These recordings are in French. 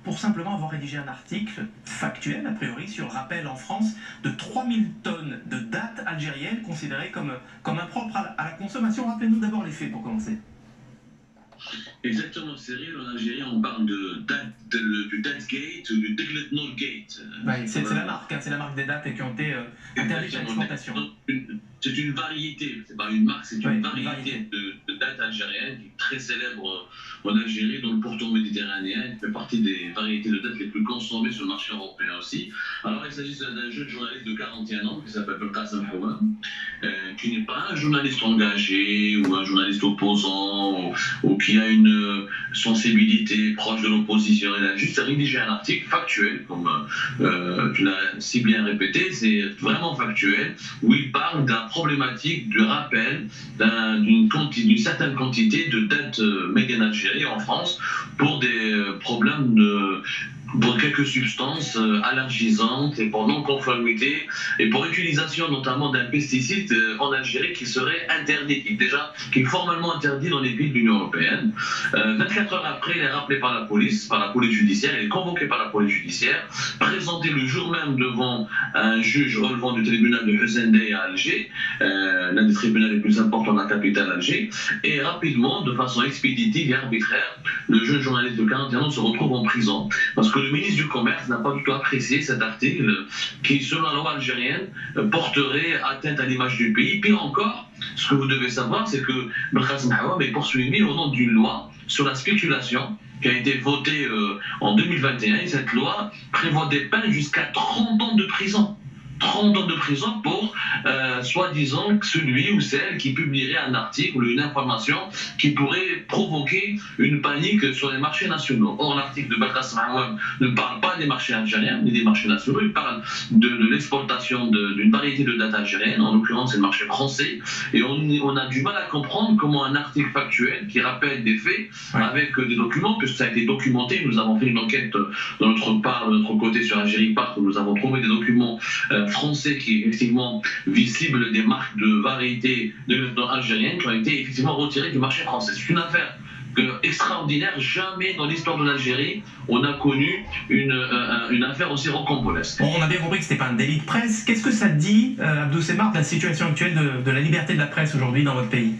pour simplement avoir rédigé un article factuel, a priori, sur le rappel en France de 3000 tonnes de dattes algériennes considérées comme impropres à la consommation. Rappelez-nous d'abord les faits pour commencer. Exactement, Cyril. En Algérie, on parle du Datgate ou du Degletnor Gate. C'est la marque, hein, c'est la marque des dattes qui ont été interdites à l'exportation. C'est une variété, c'est pas une marque, c'est une variété de dattes algériennes qui est très célèbre en Algérie, dans le pourtour méditerranéen, qui fait partie des variétés de dattes les plus consommées sur le marché européen aussi. Alors il s'agit d'un jeune journaliste de 41 ans qui s'appelle Belkacem Houam, qui n'est pas un journaliste engagé ou un journaliste opposant ou qui a une sensibilité proche de l'opposition. Il a juste rédigé un article factuel, comme tu l'as si bien répété, c'est vraiment factuel, où il parle de la problématique du rappel d'une certaine quantité de dettes made in Algérie en France pour des problèmes pour quelques substances allergisantes et pour non-conformité et pour utilisation notamment d'un pesticide en Algérie qui serait interdit, qui est formellement interdit dans les pays de l'Union européenne. 24 heures après, il est rappelé par la police judiciaire, il est convoqué par la police judiciaire, présenté le jour même devant un juge relevant du tribunal de Hussein-Dey à Alger, l'un des tribunaux les plus importants de la capitale Alger, et rapidement, de façon expéditive et arbitraire, le jeune journaliste de 41 ans se retrouve en prison parce que le ministre du Commerce n'a pas du tout apprécié cet article qui, selon la loi algérienne, porterait atteinte à l'image du pays. Pire encore, ce que vous devez savoir, c'est que Belkacem Houam est poursuivi au nom d'une loi sur la spéculation qui a été votée en 2021. Et cette loi prévoit des peines jusqu'à 30 ans de prison. 30 ans de prison pour, soi-disant, celui ou celle qui publierait un article ou une information qui pourrait provoquer une panique sur les marchés nationaux. Or, l'article de Belkacem Houam ne parle pas des marchés algériens, ni des marchés nationaux, il parle de l'exportation d'une variété de dattes algériennes, en l'occurrence c'est le marché français, et on a du mal à comprendre comment un article factuel qui rappelle des faits avec des documents, puisque ça a été documenté, nous avons fait une enquête de notre côté sur Algérie Part, où nous avons trouvé des documents français qui effectivement ciblent des marques de variétés algériennes qui ont été effectivement retirées du marché français. C'est une affaire extraordinaire. Jamais dans l'histoire de l'Algérie on a connu une affaire aussi rocambolesque. Bon, on a bien compris que ce n'était pas un délit de presse. Qu'est-ce que ça dit, Abdou Semar, de la situation actuelle de la liberté de la presse aujourd'hui dans votre pays?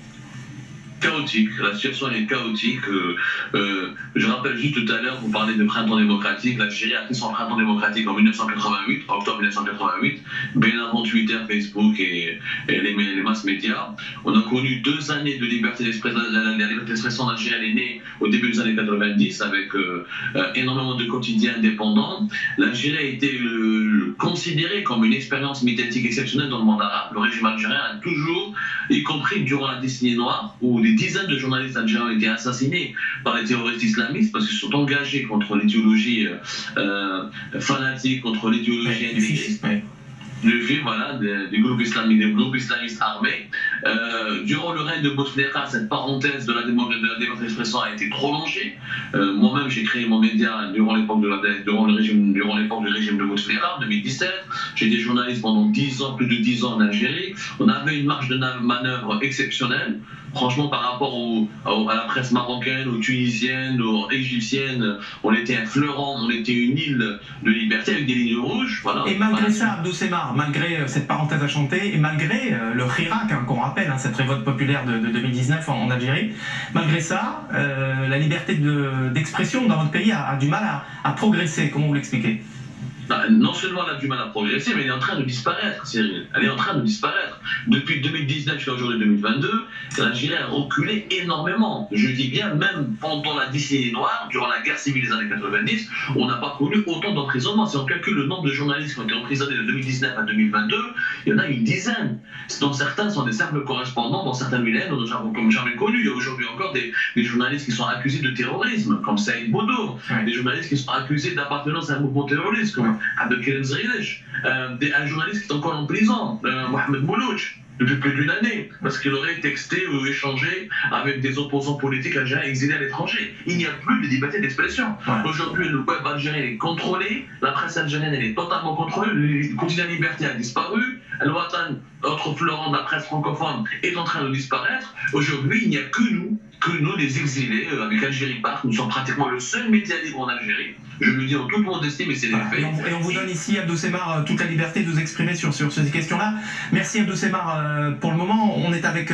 Chaotique, la situation est chaotique. Je rappelle juste tout à l'heure, vous parlez de printemps démocratique. L'Algérie a fait son printemps démocratique en 1988, octobre 1988, bien avant Twitter, Facebook et les mass médias. On a connu 2 années de liberté d'expression. La liberté d'expression en Algérie, elle est née au début des années 90 avec énormément de quotidiens indépendants. L'Algérie a été considérée comme une expérience médiatique exceptionnelle dans le monde arabe. Le régime algérien a toujours, y compris durant la décennie noire, où des dizaines de journalistes algériens ont été assassinés par les terroristes islamistes parce qu'ils sont engagés contre l'idéologie fanatique, contre l'idéologie intégriste. Des groupes islamistes armés. Durant le règne de Bouteflika, cette parenthèse de la liberté d'expression a été prolongée. Moi-même, j'ai créé mon média durant l'époque du régime de Bouteflika, en 2017. J'ai été journaliste pendant 10 ans, plus de 10 ans en Algérie. On avait une marge de manœuvre exceptionnelle. Franchement, par rapport à la presse marocaine, ou tunisienne, ou égyptienne, on était un fleuron, on était une île de liberté avec des lignes rouges. Voilà. Et malgré ça, Abdou Semar, malgré cette parenthèse à chanter, et malgré le Hirak, qu'on rappelle, cette révolte populaire de 2019 en Algérie, malgré ça, la liberté d'expression dans votre pays a du mal à progresser. Comment vous l'expliquez? Non seulement elle a du mal à progresser, mais elle est en train de disparaître, Cyril. Elle est en train de disparaître. Depuis 2019 jusqu'à aujourd'hui 2022, l'Algérie a reculé énormément. Je dis bien, même pendant la décennie noire, durant la guerre civile des années 90, on n'a pas connu autant d'emprisonnements. Si on calcule le nombre de journalistes qui ont été emprisonnés de 2019 à 2022, il y en a une dizaine. Dont certains sont des simples correspondants, dans certaines villes, comme jamais connu. Il y a aujourd'hui encore des journalistes qui sont accusés de terrorisme, comme Saïd Boudour, des journalistes qui sont accusés d'appartenance à un mouvement terroriste, comme Abdelkerim Zridesh, un journaliste qui est encore en prison, Mohamed Moulouch, depuis plus d'une année, parce qu'il aurait texté ou échangé avec des opposants politiques algériens exilés à l'étranger. Il n'y a plus de liberté d'expression. Aujourd'hui, le web algérien est contrôlé, la presse algérienne elle est totalement contrôlée, le quotidien Liberté a disparu, Al-Watan, autre fleuron de la presse francophone, est en train de disparaître. Aujourd'hui, il n'y a que nous, les exilés, avec Algérie Park. Nous sommes pratiquement le seul média libre en Algérie. Je le dis en toute modestie, mais c'est les faits. Et on vous donne ici, Abdou Semar, toute la liberté de vous exprimer sur ces questions-là. Merci Abdou Semar. Pour le moment, on est avec...